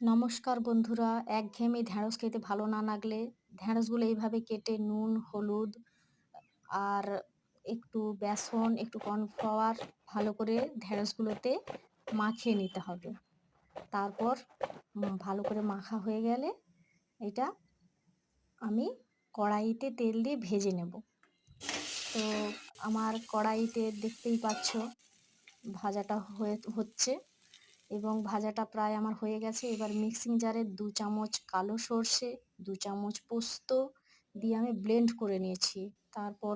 নমস্কার বন্ধুরা, একঘেয়েমি ঢ্যাঁড়স খেতে ভালো না লাগলে ঢ্যাঁড়সগুলো এইভাবে কেটে নুন, হলুদ আর একটু বেসন, একটু কর্নফ্লাওয়ার ভালো করে ঢ্যাঁড়সগুলোতে মাখিয়ে নিতে হবে। তারপর ভালো করে মাখা হয়ে গেলে এটা আমি কড়াইতে তেল দিয়ে ভেজে নেব। তো আমার কড়াইতে দেখতেই পাচ্ছ ভাজাটা হচ্ছে এবং ভাজাটা প্রায় আমার হয়ে গেছে। এবার মিক্সিং জারে ২ চামচ কালো সর্ষে, ২ চামচ পোস্ত দিয়ে আমি ব্লেন্ড করে নিয়েছি। তারপর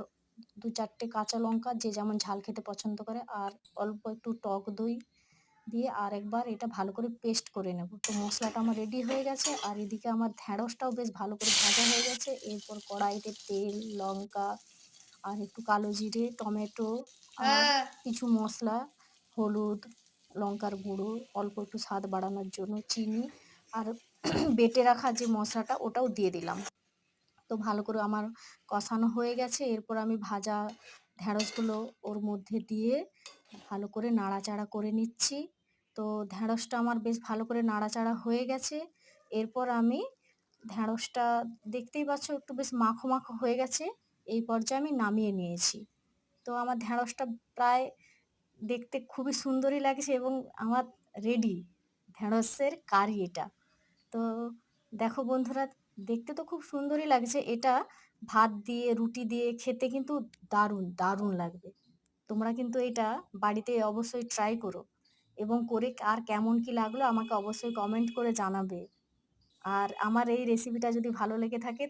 ২-৪ টে কাঁচা লঙ্কা যে যেমন ঝাল খেতে পছন্দ করে আর অল্প একটু টক দই দিয়ে আরেকবার এটা ভালো করে পেস্ট করে নেব। তো মশলাটা আমার রেডি হয়ে গেছে আর এদিকে আমার ঢ্যাঁড়সটাও বেশ ভালো করে ভাজা হয়ে গেছে। এরপর কড়াইতে তেল, লঙ্কা আর একটু কালো জিরে, টমেটো আর হ্যাঁ। কিছু মশলা, হলুদ, লঙ্কার গুঁড়ো, অল্প একটু স্বাদ বাড়ানোর জন্য চিনি আর বেটে রাখা যে মশলাটা ওটাও দিয়ে দিলাম। তো ভালো করে আমার কষানো হয়ে গেছে। এরপর আমি ভাজা ঢ্যাঁড়সগুলো ওর মধ্যে দিয়ে ভালো করে নাড়াচাড়া করে নিচ্ছি। তো ঢ্যাঁড়সটা আমার বেশ ভালো করে নাড়াচাড়া হয়ে গেছে। এরপর আমি ঢ্যাঁড়সটা দেখতেই পাচ্ছ একটু বেশ মাখো, মাখো হয়ে গেছে। এই পর্যায়ে আমি নামিয়ে নিয়েছি। তো আমার ঢ্যাঁড়সটা প্রায় দেখতে খুবই সুন্দরই লাগছে এবং আমার রেডি ঢ্যাঁড়সের কারি এটা। তো দেখো বন্ধুরা, দেখতে তো খুব সুন্দরই লাগছে। এটা ভাত দিয়ে, রুটি দিয়ে খেতে কিন্তু দারুণ, দারুণ লাগবে। তোমরা কিন্তু এটা বাড়িতে অবশ্যই ট্রাই করো এবং করে আর কেমন কি লাগলো আমাকে অবশ্যই কমেন্ট করে জানাবে। আর আমার এই রেসিপিটা যদি ভালো লেগে থাকে